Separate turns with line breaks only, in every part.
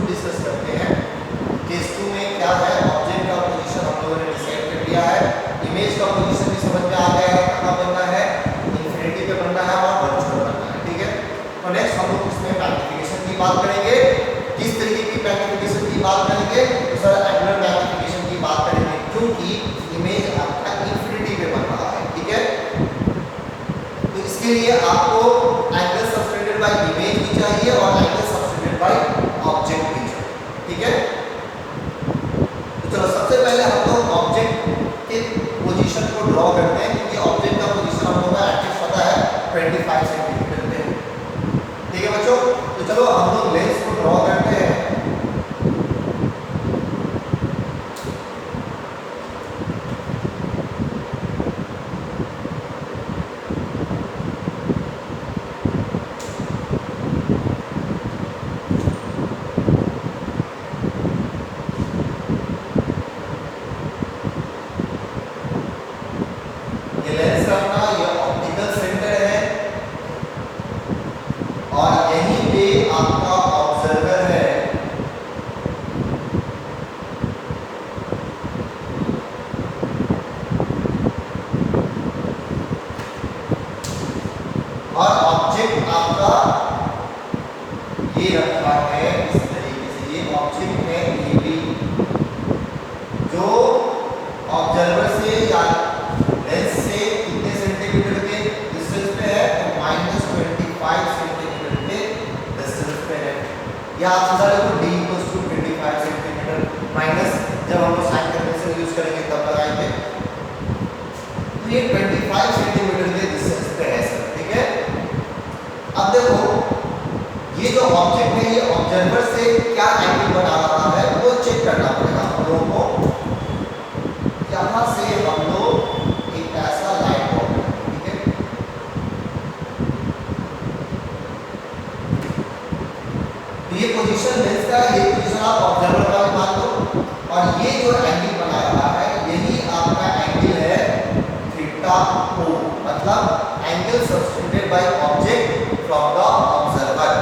2 discuss करते हैं। Case 2 में क्या है, ऑब्जेक्ट का पोजीशन हम लोगों ने डिसाइड कर लिया है, इमेज का पोजीशन भी समझ में आ गया है, कहाँ बनना है, इन्फिनिटी पे बनना है और वर्चुअल बनना है, ठीक है। तो नेक्स्ट हम लोग इसमें मैग्निफिकेशन की बात करेंगे। किस तरीके की मैग्निफिकेशन की बात करेंगे, तो सर एंगुलर मैग्निफिकेशन की बात करेंगे, क्योंकि इमेज आपका इन्फिनिटी पे बन रहा है, ठीक है। तो इसके लिए आपको एंगल सबटेंडेड बाय इमेज भी चाहिए और एंगल सबटेंडेड बाय ऑब्जेक्ट भी चाहिए, ठीक है। तो चलो सबसे पहले हम लोग ऑब्जेक्ट के पोजीशन को ड्रॉ करते हैं, क्योंकि ऑब्जेक्ट का पोजीशन हम लोगों को एटलीस्ट पता है 25 सेंटीमीटर पे, ठीक है बच्चों। तो चलो हम लोग लेंस को ड्रॉ करते हैं। और ऑब्जेक्ट आपका ये रखा है इस तरीके से, ये ऑब्जेक्ट है ये भी, जो ऑब्जर्वर से या लेंस से कितने सेंटीमीटर के डिस्टेंस पे है, तो -25 सेंटीमीटर के डिस्टेंस पे है। या आप सीधा देखो d = 25 सेंटीमीटर माइनस, जब हम लोग साइन कन्वेंशन यूज करेंगे तब लगाएंगे, तो ये 25 सेंटीमीटर के डिस्टेंस पे है सर, ठीक है। अब देखो ये जो ऑब्जेक्ट है ये ऑब्जर्वर से क्या एंगल बना रहा है वो चेक करना पड़ेगा हम लोगों को। यहां से हम लोग एक ऐसा लाइन ड्रॉ करेंगे, ठीक है। तो ये पोजीशन लेंस का है, ये पोजीशन आप ऑब्जर्वर का मान लो, और ये जो एंगल बना रहा है यही आपका एंगल है थीटा ओ, मतलब angle subtended by object from the observer।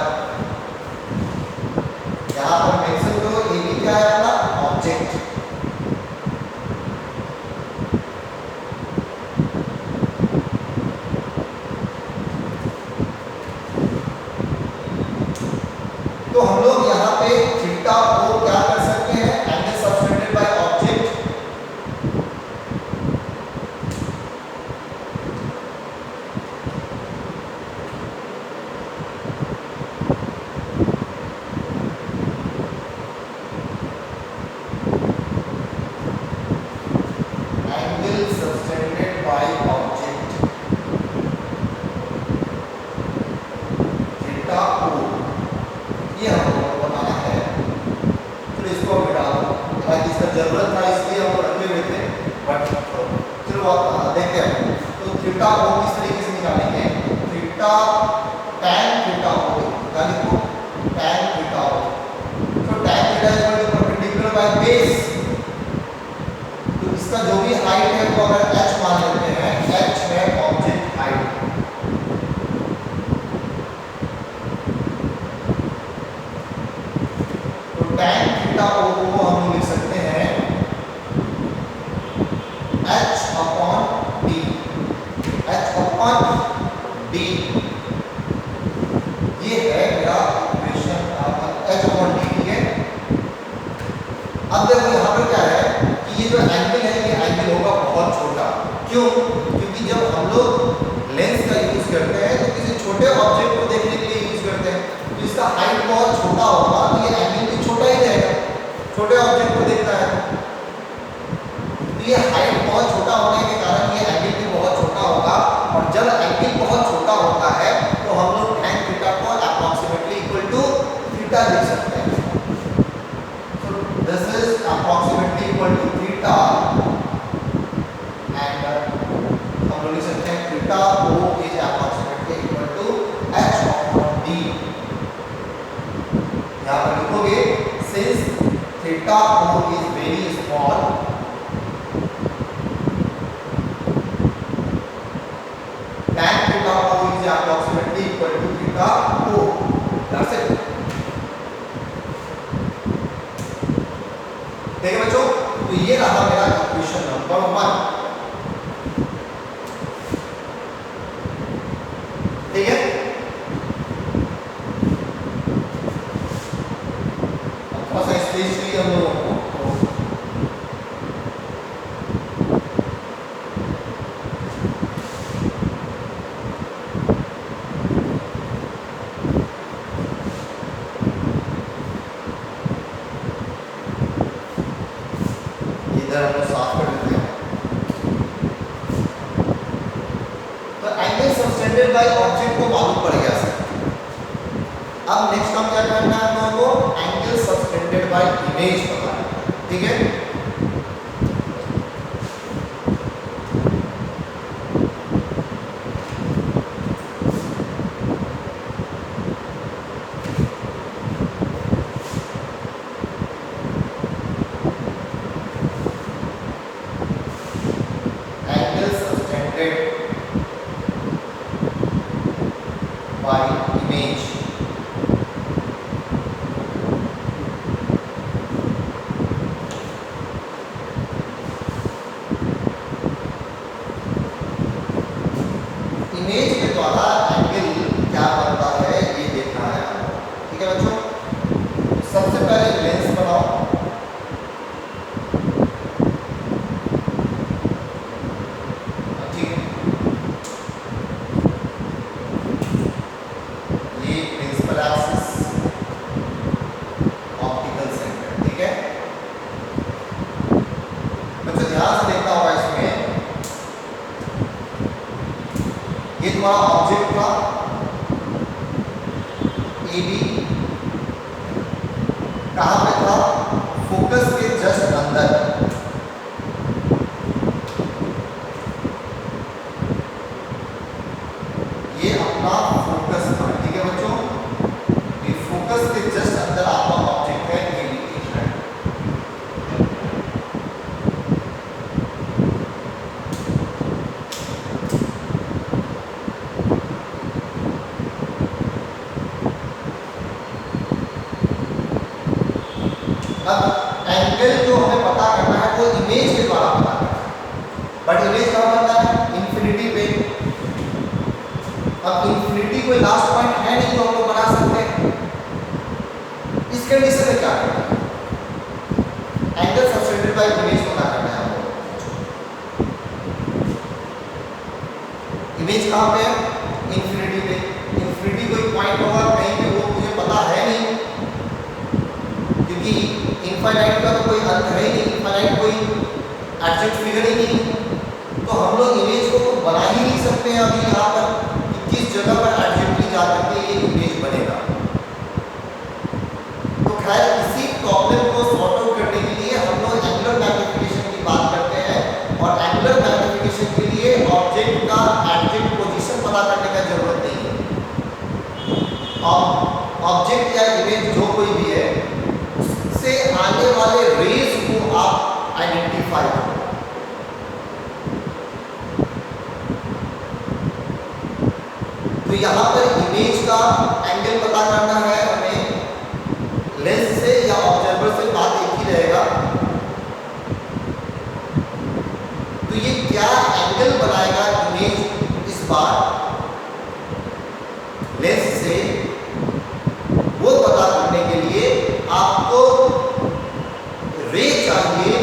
यहाँ पर मेंशन करो ये भी क्या है अपना ऑब्जेक्ट। तो हम लोग यहाँ पे थीटा को क्या कर सकते हैं, एंगल सबटेंडेड बाय ऑब्जेक्ट, जरूरत था इसलिए हम रखे हुए थे, बट चलो देखते हैं। तो थीटा ओ किस तरीके से निकालेंगे, थीटा tan थीटा ओ, यानी tan थीटा ओ, तो tan theta is perpendicular by base, तो इसका जो भी हाइट है वो अगर h मान लेते हैं, h है ऑब्जेक्ट हाइट, तो tan थीटा ओ को हम लोग लिख सकते हैं h/d, h/d, ये है मेरा इक्वेशन h/d, ठीक है। अब देखो यहाँ पर क्या है कि ये जो एंगल है ये एंगल होगा बहुत छोटा, क्यों, क्योंकि जब हम लोग लेंस का यूज करते हैं तो किसी छोटे ऑब्जेक्ट को देखने के लिए यूज करते हैं, तो इसका हाइट बहुत छोटा होगा, तो ये एंगल भी छोटा ही रहेगा, छोटे ऑब्जेक्ट को देखता है, तो ये हाइट बहुत छोटा होने के कारण ये एंगल भी बहुत छोटा होगा, और जब एंगल बहुत छोटा होता है तो हम लोग tan थीटा को अप्रॉक्सीमेटली इक्वल टू थीटा लिख सकते हैं। So this is approximately equal to theta, and हम लोग लिख सकते हैं theta O is approximately equal to h/d। यहाँ पर लिखोगे since theta O is very small, tan theta O is approximately equal to theta O, that's it। ठीक है बच्चों, तो ये रहा मेरा इक्वेशन नंबर 1। ठीक है, थोड़ा सा स्पेस चाहिए हम लोगों को, इधर हम लोग साफ कर देते हैं। तो एंगल सबटेंडेड बाय ऑब्जेक्ट को मालूम पड़ गया सर। अब नेक्स्ट हम क्या करना है हम लोगों को, एंगल सबटेंडेड बाय इमेज पता है। ठीक है, angle subtended bye image. Image के द्वारा एंगल क्या बनता है ये देखना है आपको। ठीक है बच्चों, सबसे पहले लेंस बनाओ। ठीक है, ये प्रिंसिपल एक्सिस, ऑप्टिकल सेंटर। ठीक है बच्चों, ध्यान से देखना होगा इसमें, ये तुम्हारा ऑब्जेक्ट था AB, कहां पे था, फोकस के जस्ट अंदर। ये अपना फोकस था। ठीक है बच्चों, ये फोकस के जस्ट अंदर आपका ऑब्जेक्ट है AB। अब एंगल जो हमें पता करना है वो इमेज के द्वारा पता करना है, बट इमेज कहाँ बनता है, इंफिनिटी पे। अब इंफिनिटी कोई लास्ट पॉइंट है नहीं तो हम लोग बना सकते हैं। इस कंडीशन में क्या करना है, एंगल सबटेंडेड बाय इमेज पता करना है हमको। इमेज कहाँ पे है, इंफिनिटी पे। इंफिनिटी कोई पॉइंट होगा कहीं पे, वो मुझे पता है नहीं, क्योंकि इनफाइनाइट का तो कोई अंत है ही नहीं, इनफाइनाइट कोई एब्सट्रैक्ट फिगर ही नहीं। तो हम लोग इमेज को बना ही नहीं सकते अभी यहाँ पर कि किस जगह पर एब्सट्रैक्टली जा करके ये इमेज बनेगा। तो खैर इसी प्रॉब्लम को सॉर्ट आउट करने के लिए हम लोग एंगुलर मैग्निफिकेशन की बात करते हैं, और एंगुलर मैग्निफिकेशन के लिए ऑब्जेक्ट का एब्सट्रैक्ट पोजीशन पता करने का जरूरत नहीं है। ऑब्जेक्ट या इमेज जो कोई भी है से आने वाले रेज को आप आइडेंटिफाई करो। तो यहां पर इमेज का एंगल पता करना है हमें, लेंस से या ऑब्जर्वर से बात एक ही रहेगा। तो ये क्या एंगल बनाएगा इमेज इस बार लेंस से, वो पता करने के लिए आपको रे चाहिए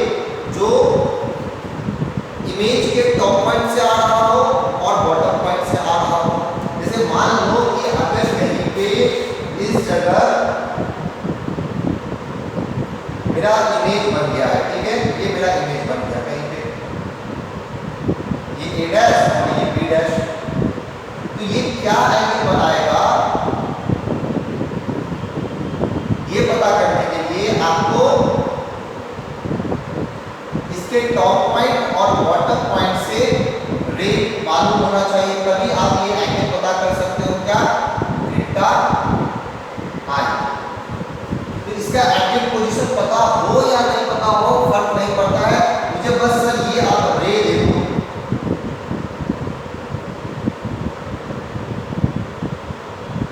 जो इमेज के टॉप पॉइंट से आ रहा हो और बॉटम पॉइंट से आ रहा हो। जैसे मान लो कि अगर कहीं पे इस जगह मेरा इमेज बन गया है, ठीक है, ये मेरा इमेज बन गया कहीं पे, ये A डैश और ये B डैश। तो ये क्या एंगल बनाएगा ये पता करने के लिए आपको इसके टॉप पॉइंट और बॉटम पॉइंट से रे मालूम होना चाहिए, तभी आप ये एंगल पता कर सकते हो क्या, थीटा आई। तो इसका एंगल पोजीशन पता हो या नहीं पता हो फर्क नहीं पड़ता है, मुझे बस सर ये आप रे देखो।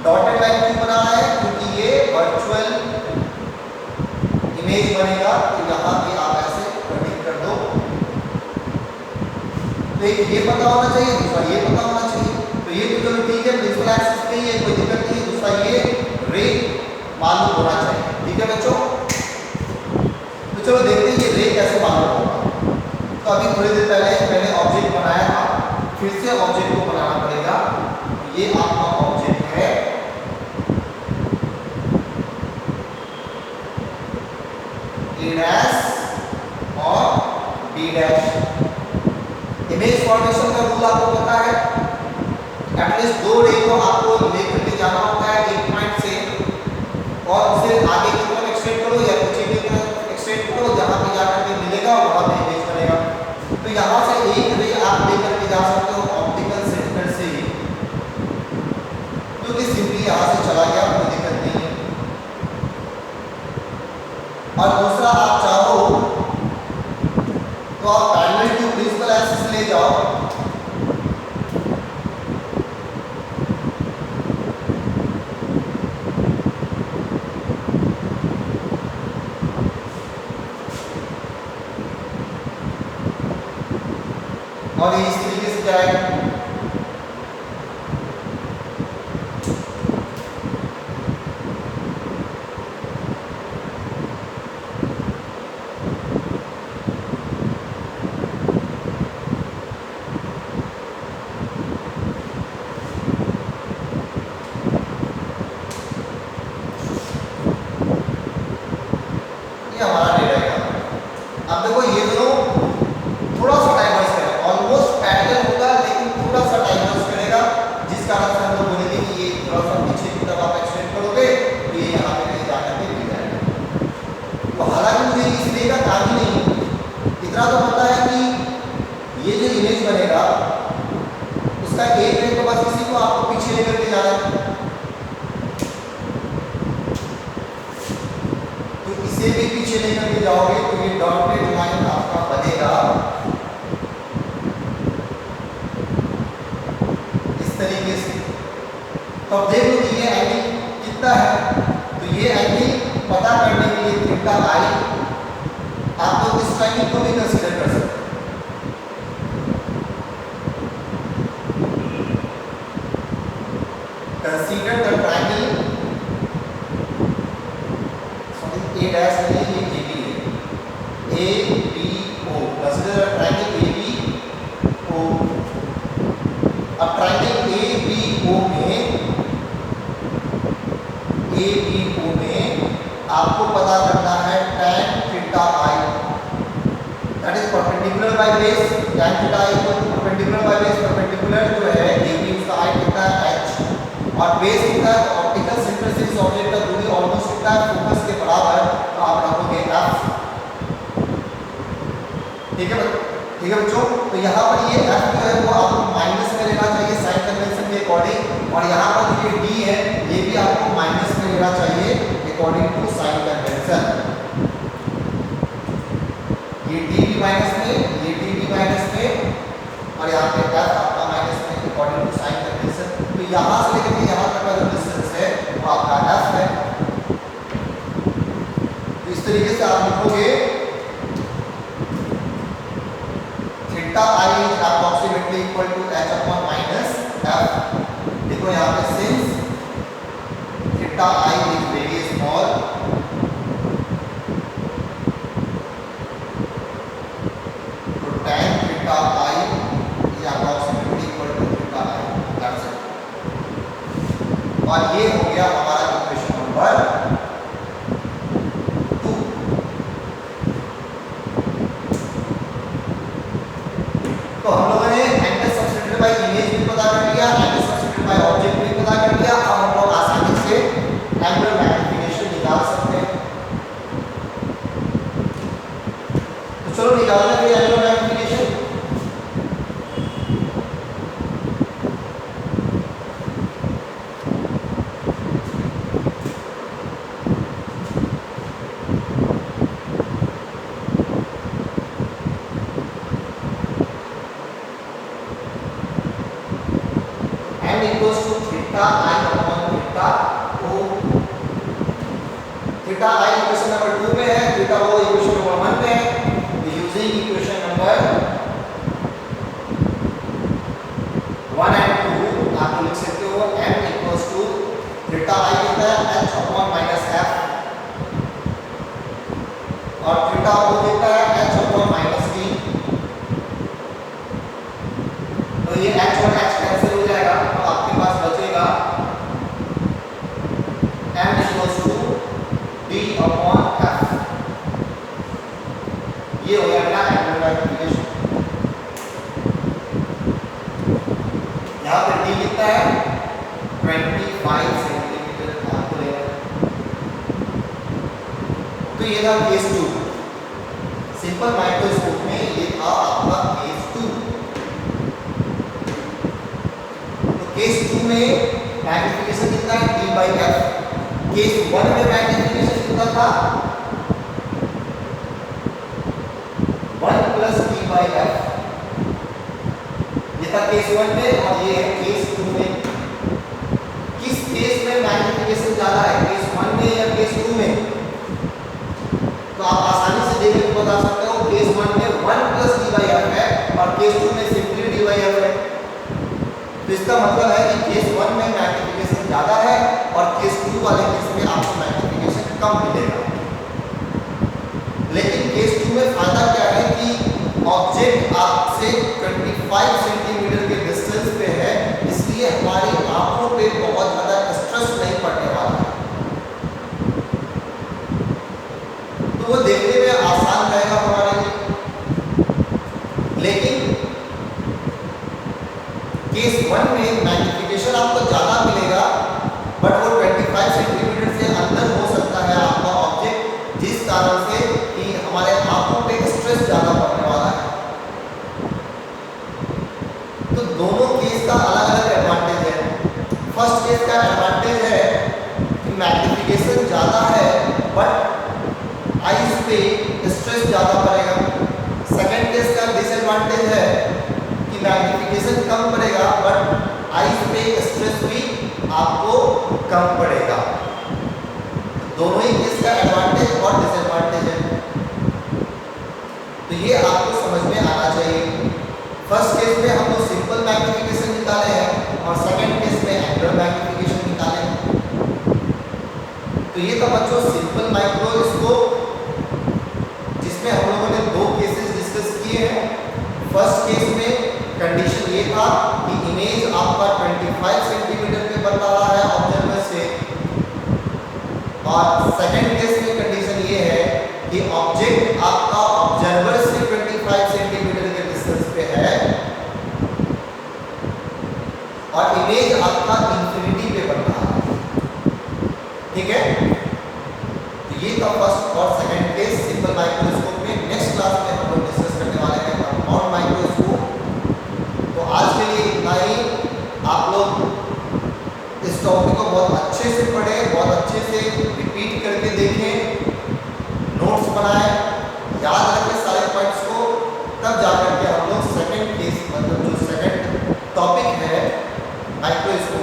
डॉटेड लाइन क्यों बना है, क्योंकि ये वर्चुअल इमेज बनेगा, तो यहाँ पे तो एक ये पता होना चाहिए, दूसरा ये पता होना चाहिए। तो ये तो चलो ठीक है, प्रिंसिपल एक्सिस पे ही है, कोई दिक्कत नहीं। दूसरा ये रे मालूम होना चाहिए, ठीक है बच्चों। तो चलो देखते हैं ये रे कैसे मालूम होगा। तो अभी थोड़ी देर पहले मैंने ऑब्जेक्ट बनाया था, फिर से ऑब्जेक्ट को बनाना पड़ेगा। ये आपका ऑब्जेक्ट है, ए डैश और बी डैश। इमेज फॉर्मेशन का रूल आपको पता है, एटलीस्ट दो रे को आपको लेकर के जाना होता है एक पॉइंट से, और उसे आगे की तरफ एक्सटेंड करो या पीछे की तरफ एक्सटेंड करो, जहां पे जाकर के मिलेगा वहां पे इमेज बनेगा। तो यहां से एक रे आप लेकर के जा सकते हो ऑप्टिकल सेंटर से ही, क्योंकि सिंपली यहां से चला गया, कोई दिक्कत नहीं है। और दूसरा आप चाहो तो आप पैरेलल टू प्रिंसिपल एक्सिस ले जाओ, और ये इस तरीके से जाएगा। ये हमारा डेटा है। अब देखो ये दोनों थोड़ा सा डाइवर्स करेगा, ऑलमोस्ट पैरेलल होगा लेकिन थोड़ा सा डाइवर्स करेगा, जिस कारण से हम लोग बोलेंगे कि ये थोड़ा सा पीछे की तरफ आप एक्सटेंड करोगे तो ये यहाँ पे कहीं जाकर के मिल जाएगा। तो हालांकि मुझे इसलिए का काम ही नहीं, इतना तो पता है कि ये जो इमेज बनेगा उसका एक रे तो बस इसी को आपको पीछे लेकर के जाना है। तो इसे भी पीछे लेकर के जाओगे तो ये डॉटेड लाइन आपका बनेगा इस तरीके से। तो अब देख लो कि ये एंगल कितना है, तो ये एंगल पता करने के लिए थीटा आई आप लोग इस ट्रायंगल को भी कंसीडर कर सकते हो। Consider the triangle, A dash नहीं, ये ए बी है, A B O, consider the triangle A B O. अब ट्रायंगल ए बी ओ में आपको पता करना है tan theta I, that is perpendicular by base. tan theta I equal to perpendicular by base, perpendicular जो है A B उसका height कितना है h, और बेस कितना है, ऑप्टिकल सेंटर से इस ऑब्जेक्ट का दूरी ऑलमोस्ट कितना है, फोकस के बराबर, तो आप रखोगे f। ठीक है बच्चों। तो यहाँ पर ये f जो है वो आपको माइनस में लेना चाहिए साइन कन्वेंशन के अकॉर्डिंग, और यहाँ पर ये d है ये भी आपको माइनस में लेना चाहिए अकॉर्डिंग टू साइन कन्वेंशन। ये d भी माइनस में, ये d भी माइनस में, और यहाँ पे f आपका माइनस में अकॉर्डिंग टू साइन कन्वेंशन। तो यहाँ से लेकर के यहाँ तक का जो डिस्टेंस है वो आपका f है। तो इस तरीके से आप लिखोगे theta I is approximately equal to h upon minus f। देखो यहाँ पे since theta I is very small, तो tan theta I is approximately equal to theta I, that's it. और ये हो गया हमारा इक्वेशन नंबर 2। तो हम लोगों ने एंगल सब्सटेंडेड बाय इमेज भी पता कर लिया, एंगल सब्सटेंडेड बाय ऑब्जेक्ट भी पता कर लिया। अब हम लोग आसानी से एंगुलर मैग्निफिकेशन निकाल सकते हैं। तो चलो निकालते हैं angular magnification. Equals to theta I upon theta O. Theta I equation number 2 में है, थीटा ओ इक्वेशन नंबर 1 में है। यूजिंग इक्वेशन नंबर और थीटा आपको देता है h अपॉन माइनस डी। तो ये h और h कैंसिल हो जाएगा, तो आपके पास बचेगा m equals to d upon f। ये हो जाएगा एंगल मैग्निफिकेशन। यहाँ पे d कितना है 25 सेंटीमीटर आपको लेना है। तो ये था केस 2। सिंपल माइक्रोस्कोप में ये था आपका केस 2। तो केस 2 में मैग्निफिकेशन कितना है d बाई f। केस 1 में मैग्निफिकेशन कितना था 1 प्लस d बाई f। ये था केस 1 में और ये है केस 2 में। किस केस में मैग्निफिकेशन ज्यादा है, केस 1 में या केस 2 में? तो आप आसानी से देख के बता सकते हो केस 1 में 1 प्लस d बाई f है और केस 2 में सिंपली d बाई f है। तो इसका मतलब है कि केस 1 में मैग्निफिकेशन ज्यादा है और केस 2 वाले केस में आपको मैग्निफिकेशन कम मिलेगा। लेकिन केस 2 में फायदा क्या है कि ऑब्जेक्ट आपसे 25 सेंटीमीटर के डिस्टेंस पे है, इसलिए हमारी आंखों पे बहुत ज्यादा स्ट्रेस नहीं पड़ने वाला है, तो वो देखने में आसान रहेगा हमारे लिए। लेकिन केस 1 में मैग्निफिकेशन आपको ज्यादा मिलेगा बट वो 25 सेंटीमीटर से अंदर हो सकता है आपका ऑब्जेक्ट, जिस कारण से कि हमारे आंखों पे स्ट्रेस ज्यादा पड़ने वाला है। तो दोनों केस का अलग अलग एडवांटेज है। फर्स्ट केस का एडवांटेज है कि मैग्निफिकेशन ज्यादा है बट आईज पे स्ट्रेस ज्यादा पड़ेगा। सेकंड केस का डिसएडवांटेज है कि मैग्निफिकेशन कम पड़ेगा बट आईज पे स्ट्रेस भी आपको कम पड़ेगा। दोनों ही केस का एडवांटेज और डिसएडवांटेज है, तो ये आपको समझ में आना चाहिए। फर्स्ट केस में हम लोग सिंपल मैग्निफिकेशन निकाले हैं और सेकंड केस में एंगुलर मैग्निफिकेशन निकाले हैं। तो ये था बच्चों सिंपल माइक्रोस्कोप, जिसमें हम लोगों ने दो केसेस डिस्कस किए हैं। फर्स्ट केस में कंडीशन ये था कि इमेज आपका 25 सेंटीमीटर पे बन रहा है ऑब्जर्वर से, और सेकंड केस में कंडीशन ये है कि ऑब्जेक्ट आपका ऑब्जर्वर से 25 सेंटीमीटर के डिस्टेंस पे है और इमेज आपका इंफिनिटी पे बन रहा है। ठीक है, तो ये था फर्स्ट और सेकंड केस सिंपल माइक्रोस्कोप में। नेक्स्ट क्लास में हम लोग डिस्कस करने वाले हैं कंपाउंड माइक्रोस्कोप। तो आज के लिए इतना ही। आप लोग इस टॉपिक को बहुत अच्छे से पढ़ें, बहुत अच्छे से रिपीट करके देखें, नोट्स बनाएं, याद रखें सारे पॉइंट्स को, तब जाकर के हम लोग सेकंड केस मतलब जो सेकंड टॉपिक है माइक्रोस्कोप